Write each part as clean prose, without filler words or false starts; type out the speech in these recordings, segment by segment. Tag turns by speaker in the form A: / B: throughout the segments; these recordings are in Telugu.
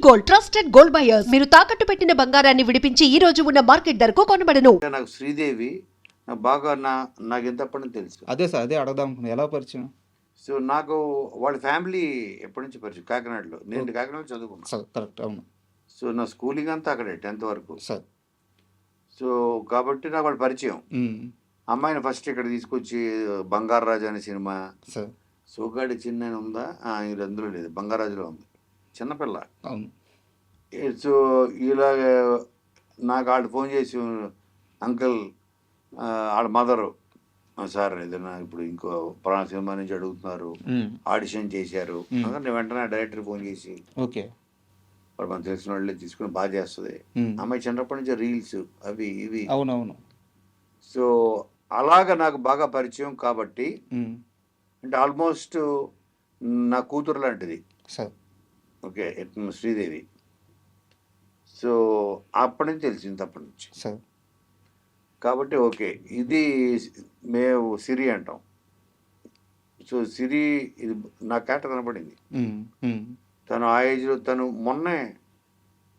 A: Gold, trusted gold buyers. మీరు తాకట్టు పెట్టిన బంగారాన్ని విడిపించి ఈ రోజు ఉన్న మార్కెట్ ధరకు కొనబడను.
B: నాకు శ్రీదేవి నాకు బాగా నాకు ఎంతప్పటి నుంచి తెలుసు.
C: అదే సార్, అదే అడగదాం అనుకున్నాను. ఎలా పరిచయం?
B: సో నాకు వాళ్ళ ఫ్యామిలీ ఎప్పటి నుంచి పరిచయం, కాకినాడలో. నేను కాకినాడలో చదువుకున్నాను
C: సార్. కరెక్ట్, అవును
B: సో నా స్కూలింగ్ అంతా అక్కడే 10th వరకు.
C: సార్.
B: సో కాబట్టి నాకు వాళ్ళు పరిచయం. అమ్మాయిని ఫస్ట్ ఇక్కడ తీసుకొచ్చి బంగారాజు అనే సినిమా,
C: సార్
B: సోగాడి చిన్న ఉందా, ఇది అందులో లేదు, బంగారాజులో ఉంది, చిన్నపిల్ల.
C: అవును.
B: సో ఇలాగ నాకు వాళ్ళు ఫోన్ చేసి, అంకుల్ వాళ్ళ మదరు, సార్ ఏదైనా ఇప్పుడు ఇంకో పురాణ సినిమా నుంచి అడుగుతున్నారు, ఆడిషన్ చేశారు. నేను వెంటనే డైరెక్టర్ ఫోన్ చేసి,
C: ఓకే
B: వాడు మనకు తెలిసిన వాళ్ళే తీసుకుని బాగా చేస్తుంది. అమ్మాయి చిన్నప్పటి నుంచి రీల్స్ అవి ఇవి.
C: అవునవును.
B: సో అలాగ నాకు బాగా పరిచయం కాబట్టి, అంటే ఆల్మోస్ట్ నా కూతురు లాంటిది.
C: Sir
B: okay, Sridevi. సో అప్పటి నుంచి తెలిసింది, అప్పటి నుంచి.
C: సార్
B: కాబట్టి ఓకే, ఇది మేము సిరి అంటాం. సో సిరి ఇది నా క్యారెక్టర్ కనపడింది. తను ఆ ఏజ్లో, తను మొన్నే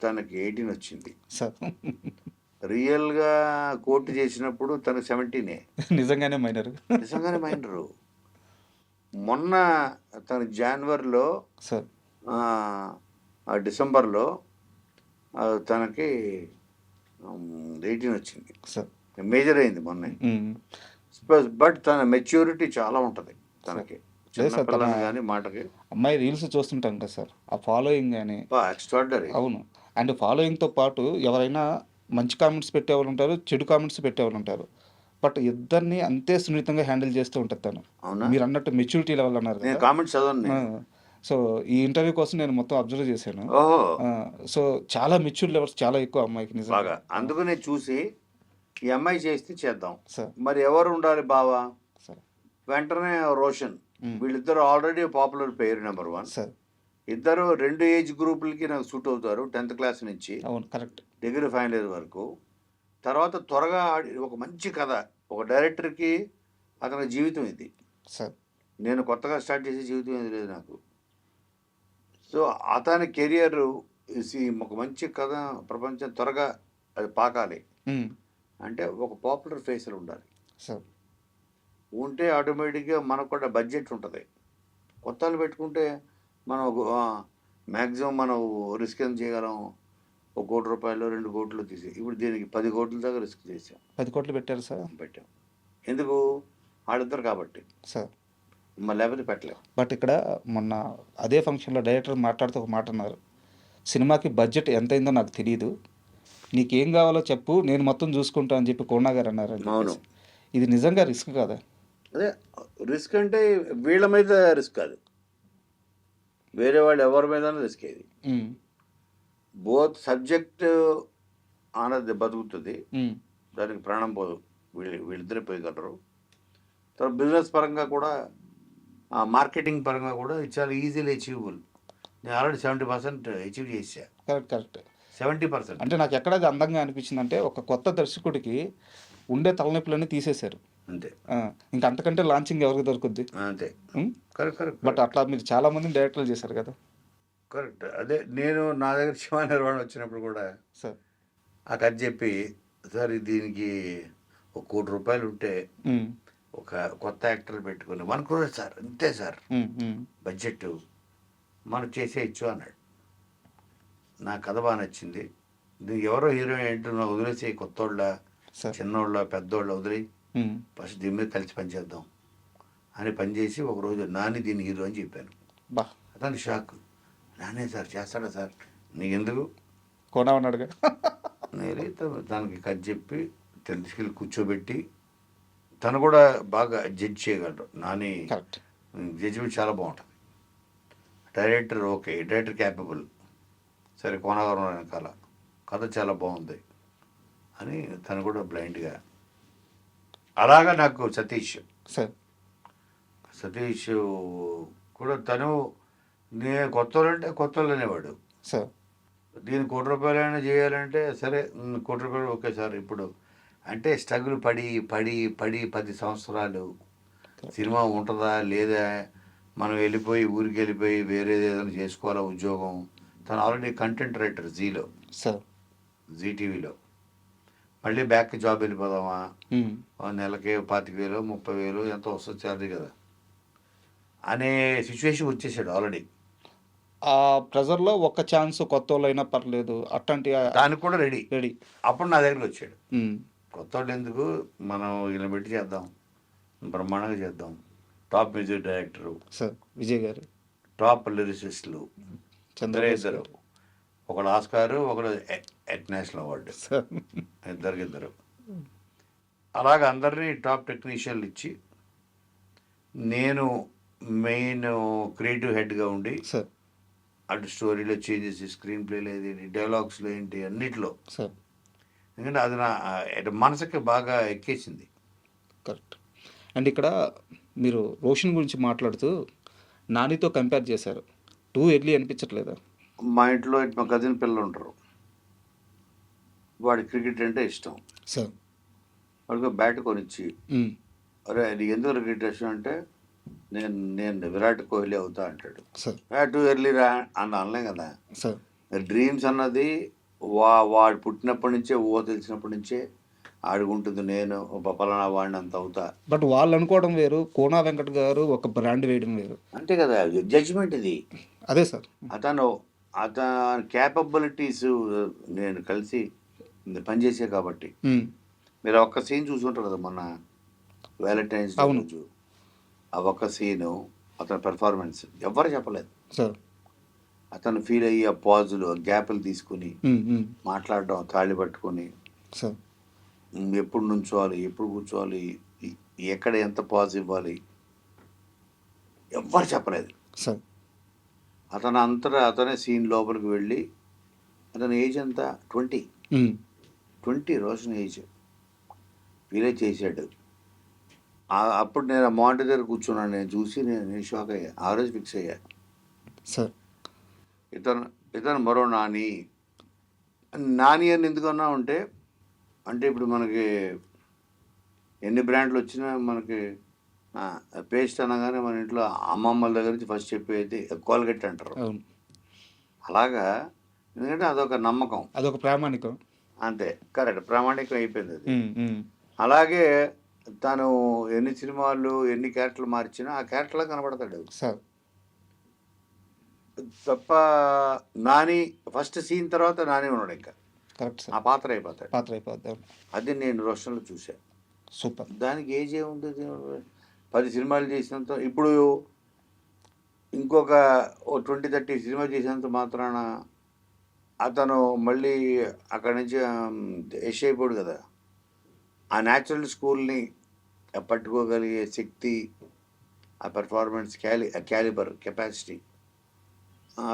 B: తనకి 18 వచ్చింది.
C: సార్
B: రియల్గా కోర్టు చేసినప్పుడు తను 17.
C: నిజంగానే మైనర్.
B: నిజంగానే మైనరు. మొన్న తను జనవరిలో,
C: సార్
B: డిసెంబర్లో తనకి 18 వచ్చింది.
C: సార్
B: మేజర్ అయింది మొన్న. బట్ తన మెచ్యూరిటీ చాలా ఉంటుంది తనకి, చిన్నపిల్లని కానీ మాటకి.
C: అమ్మాయి రీల్స్ చూస్తుంటాం కదా సార్, ఆ ఫాలోయింగ్ కానీ
B: ఎక్స్ట్రాడినరీ.
C: అవును. అండ్ ఫాలోయింగ్తో పాటు ఎవరైనా మంచి కామెంట్స్ పెట్టేవాళ్ళు ఉంటారు, చెడు కామెంట్స్ పెట్టేవాళ్ళు ఉంటారు. బట్ ఇద్దరిని అంతే సున్నితంగా హ్యాండిల్ చేస్తూ ఉంటుంది తను. మీరు అన్నట్టు మెచ్యూరిటీ లెవెల్ అన్నారు కదా,
B: కామెంట్స్ చదవండి.
C: సో ఈ ఇంటర్వ్యూ కోసం నేను మొత్తం అబ్జర్వ్ చేశాను. సో చాలా మెచ్యూర్ లెవెల్స్ చాలా ఎక్కువ అమ్మాయికి నిజంగా.
B: అందుకనే చూసి ఈ అమ్మాయి చేస్తే చేద్దాం సార్. మరి ఎవరు ఉండాలి బావా? వెంటనే రోషన్. వీళ్ళిద్దరు ఆల్రెడీ పాపులర్ పేరు, నెంబర్ 1. ఇద్దరు 2 ఏజ్ గ్రూపులకి నాకు సూట్ అవుతారు, 10th క్లాస్ నుంచి
C: కరెక్ట్
B: డిగ్రీ ఫైనల్ ఇయర్ వరకు. తర్వాత త్వరగా ఒక మంచి కథ, ఒక డైరెక్టర్కి అతని జీవితం ఇది
C: సార్.
B: నేను కొత్తగా స్టార్ట్ చేసే జీవితం ఏది లేదు నాకు. సో అతని కెరియర్ ఒక మంచి కథ ప్రపంచం త్వరగా అది పాకాలి అంటే ఒక పాపులర్ ఫేస్లు ఉండాలి
C: సార్.
B: ఉంటే ఆటోమేటిక్గా మనకు కూడా బడ్జెట్ ఉంటుంది. కొత్తలు పెట్టుకుంటే మనం మ్యాక్సిమం మనం రిస్క్ ఎంత చేయగలం, 1 కోటి రూపాయలు 2 కోట్లు తీసి. ఇప్పుడు దీనికి 10 కోట్ల దాకా రిస్క్ చేసాం.
C: 10 కోట్లు పెట్టారు సార్.
B: పెట్టాం. ఎందుకు? వాళ్ళిద్దరు కాబట్టి
C: సార్.
B: మళ్ళీ లేకపోతే పెట్టలేము.
C: బట్ ఇక్కడ మొన్న అదే ఫంక్షన్లో డైరెక్టర్ మాట్లాడుతూ ఒక మాట అన్నారు, సినిమాకి బడ్జెట్ ఎంత అయిందో నాకు తెలియదు, నీకేం కావాలో చెప్పు, నేను మొత్తం చూసుకుంటా అని చెప్పి కోనా గారు అన్నారు.
B: అవును,
C: ఇది నిజంగా రిస్క్ కాదా?
B: అదే రిస్క్ అంటే వీళ్ళ మీద రిస్క్ కాదు, వేరే వాళ్ళు ఎవరి మీద రిస్క్. ఇది బోత్ సబ్జెక్ట్ అన్నది బతుకుతుంది, దానికి ప్రాణం పోదు, వీళ్ళిద్దరే పోయగలరు. తర్వాత బిజినెస్ పరంగా కూడా, మార్కెటింగ్ పరంగా కూడా ఇది చాలా ఈజీలీ అచీవబుల్. నేను ఆల్రెడీ 70% అచీవ్ చేసా.
C: కరెక్ట్
B: 70%.
C: అంటే నాకు ఎక్కడ అందంగా అనిపించింది అంటే, ఒక కొత్త దర్శకుడికి ఉండే తలనొప్పులన్నీ తీసేశారు
B: అంతే.
C: ఇంకా అంతకంటే లాంచింగ్ ఎవరికి దొరుకుద్ది?
B: అంతే. కరెక్ట్.
C: బట్ అట్లా మీరు చాలా మందిని డైరెక్టర్లు చేశారు కదా.
B: కరెక్ట్. అదే నేను నా దగ్గర శివ నిర్వాణ వచ్చినప్పుడు కూడా
C: సార్
B: ఆ కథ చెప్పి, సార్ దీనికి 1 కోటి రూపాయలు ఉంటే ఒక కొత్త యాక్టర్ పెట్టుకుని 1 crore సార్, అంతే సార్ బడ్జెట్, మనం చేసేయచ్చు అన్నాడు. నా కథ బాగా నచ్చింది. దీనికి ఎవరో హీరోయిన్ ఏంటో వదిలేసి, కొత్తోళ్ళ చిన్నోళ్ళ పెద్దోళ్ళ వదిలి ఫస్ట్ దీని మీద కలిసి పనిచేద్దాం అని పనిచేసి ఒకరోజు నాని దీని హీరో అని చెప్పాను. అతను షాక్. నానే సార్ చేస్తాడా సార్? నీకు ఎందుకు
C: కోనా ఉన్నాడుగా.
B: నేను దానికి కథ చెప్పి తీసుకెళ్ళి కూర్చోబెట్టి, తను కూడా బాగా జడ్జ్ చేయగలరు. నాని జడ్జిమెంట్ చాలా బాగుంటుంది. డైరెక్టర్ ఓకే, డైరెక్టర్ క్యాపబుల్, సరే కోనగారు వెనకాల కథ చాలా బాగుంది అని తను కూడా బ్లైండ్గా. అలాగా నాకు సతీష్ కూడా, తను నేను కొత్త వాళ్ళు అనేవాడు. దీన్ని 1 కోటి రూపాయలైనా చేయాలంటే సరే 1 కోటి రూపాయలు ఓకే సార్. ఇప్పుడు అంటే స్ట్రగుల్ పడి 10 సంవత్సరాలు సినిమా ఉంటుందా లేదా, మనం వెళ్ళిపోయి ఊరికి వెళ్ళిపోయి వేరేది ఏదైనా చేసుకోవాలా ఉద్యోగం, తను ఆల్రెడీ కంటెంట్ రైటర్ జీలో,
C: సార్.
B: జీటీవీలో. మళ్ళీ బ్యాక్ జాబ్ వెళ్ళిపోదామా, నెలకి 25,000 30,000 ఎంతో వస్తుంది శాలరీ కదా అనే సిచ్యువేషన్ వచ్చేసాడు ఆల్రెడీ.
C: ఆ ప్రెజర్లో ఒక్క ఛాన్స్ కొత్త వాళ్ళు అయినా పర్లేదు అట్లాంటి
B: దానికి కూడా రెడీ.
C: రెడీ.
B: అప్పుడు నా దగ్గరికి వచ్చాడు. కొత్త వాళ్ళు ఎందుకు, మనం ఇలా పెట్టి చేద్దాం, బ్రహ్మాండంగా చేద్దాం. Top music director
C: sir Vijay గారు, టాప్
B: లిరిసిస్టులు
C: చంద్రశేఖర్,
B: ఇద్దరు, ఒకడు ఆస్కారు, ఒకడు నేషనల్ అవార్డు, ఇద్దరు. అలాగ అందరినీ టాప్ టెక్నీషియన్లు ఇచ్చి నేను మెయిన్ క్రియేటివ్ హెడ్గా ఉండి
C: సార్
B: అటు స్టోరీలో చేంజెస్, స్క్రీన్ ప్లేలో ఏది, డైలాగ్స్లో ఏంటి, అన్నిట్లో.
C: సార్
B: ఎందుకంటే అది నా మనసుకి బాగా ఎక్కేసింది.
C: కరెక్ట్. అండ్ ఇక్కడ మీరు రోషన్ గురించి మాట్లాడుతూ నానితో కంపేర్ చేశారు. టూ ఎర్లీ అనిపించట్లేదా?
B: మా ఇంట్లో మా కజిన్ పిల్లలు ఉంటారు, వాడి క్రికెట్ అంటే ఇష్టం.
C: సార్
B: వాడికి బ్యాట్ కొనిచ్చి, అరే నీకు ఎందుకు క్రికెట్ ఇష్టం అంటే నేను విరాట్ కోహ్లీ అవుతా అంటాడు.
C: సార్
B: టూ ఎర్లీ రా అని అనలేం కదా.
C: సార్
B: డ్రీమ్స్ అన్నది వాడు పుట్టినప్పటి నుంచే, తెలిసినప్పటి నుంచే ఆడుకుంటుంది. నేను పలానా వాడిని అంత అవుతా.
C: బట్ వాళ్ళు అనుకోవడం వేరు, కోనా వెంకట్ గారు ఒక బ్రాండ్ వేయడం వేరు.
B: అంతే కదా, జడ్జిమెంట్ ఇది.
C: అదే సార్,
B: అతని క్యాపబిలిటీస్ నేను కలిసి పనిచేసే కాబట్టి. మీరు ఒక్క సీన్ చూసుంటారు కదా మొన్న వ్యాలంటైన్స్ డే రోజు, ఆ ఒక్క సీను అతని పెర్ఫార్మెన్స్ ఎవరు చెప్పలేదు
C: సార్.
B: అతను ఫీల్ అయ్యి ఆ పాజులు, గ్యాప్లు తీసుకుని మాట్లాడడం, తాళి పట్టుకొని
C: సార్
B: ఎప్పుడు నుంచోవాలి, ఎప్పుడు కూర్చోవాలి, ఎక్కడ ఎంత పాజ్ ఇవ్వాలి ఎవ్వరు చెప్పలేదు
C: సార్.
B: అతనే సీన్ లోపలికి వెళ్ళి, అతని ఏజ్ ఎంత 20 రోషన్ ఏజ్ ఫీలే చేశాడు. అప్పుడు నేను ఆ మానిటర్ దగ్గర కూర్చున్నాను, నేను చూసి నేను షాక్ అయ్యా. ఆ రోజు ఫిక్స్ అయ్యా
C: సార్
B: ఇతను మరో నాని అని ఎందుకన్నా అంటే ఇప్పుడు మనకి ఎన్ని బ్రాండ్లు వచ్చినా మనకి పేస్ట్ అనగానే మన ఇంట్లో అమ్మమ్మల దగ్గర నుంచి ఫస్ట్ చెప్పేది కోల్గేట్ అంటారు. అలాగా, ఎందుకంటే అదొక నమ్మకం,
C: అదొక ప్రామాణికం.
B: అంతే, కరెక్ట్, ప్రామాణికం అయిపోయింది అది. అలాగే తను ఎన్ని సినిమాలు, ఎన్ని క్యారెక్టర్లు మార్చినా ఆ క్యారెక్టర్లా కనబడతాడు
C: సార్.
B: తప్ప నాని ఫస్ట్ సీన్ తర్వాత నాని ఉన్నాడు, ఇంకా
C: కరెక్ట్ సార్,
B: ఆ పాత్ర అయిపోతాడు. అది నేను రోషన్లో చూశాను.
C: సూపర్.
B: దానికి ఏజ్ ఏముంది, 10 సినిమాలు చేసినంత, ఇప్పుడు ఇంకొక 20-30 సినిమా చేసినంత మాత్రాన అతను మళ్ళీ అక్కడి నుంచి యష్ అయిపోడు కదా. ఆ న్యాచురల్ స్కూల్ని పట్టుకోగలిగే శక్తి, ఆ పెర్ఫార్మెన్స్ క్యాలిబర్, కెపాసిటీ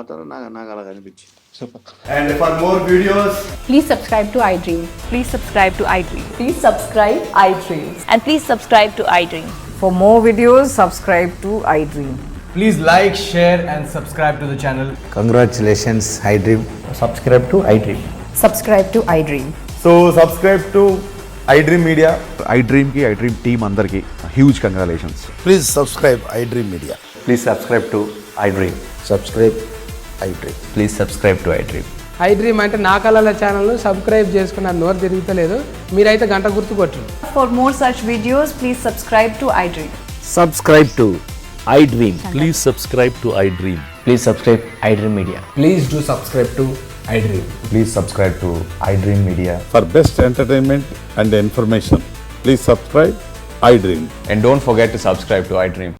B: అతను నాకు అలా అనిపించింది.
C: Super.
D: And for more videos,
E: Please subscribe to iDream.
F: Please subscribe to iDream.
E: Please subscribe iDream.
F: And please subscribe to iDream.
G: For more videos, subscribe to iDream.
D: please like, share and subscribe to the channel.
H: Congratulations, iDream.
D: Subscribe to iDream.
G: Subscribe to iDream.
D: So subscribe to iDream Media.
I: iDream ki iDream team andarki huge congratulations.
H: Please subscribe iDream Media.
J: Please subscribe to iDream.
H: Subscribe iDream.
J: Please subscribe to iDream.
K: iDream అంటే నా కళల ఛానల్ను సబ్స్క్రైబ్ చేసుకున్న నోరు తిరుగుతలేదు, మీరైతే గంట గుర్తు కొట్టండి.
E: For more such videos, please subscribe to iDream.
J: Subscribe to iDream. Please subscribe to iDream. Please subscribe iDream Media.
D: Please do subscribe to iDream.
I: Please subscribe to iDream Media.
L: For best entertainment and information, please subscribe iDream.
J: And don't forget to subscribe to iDream.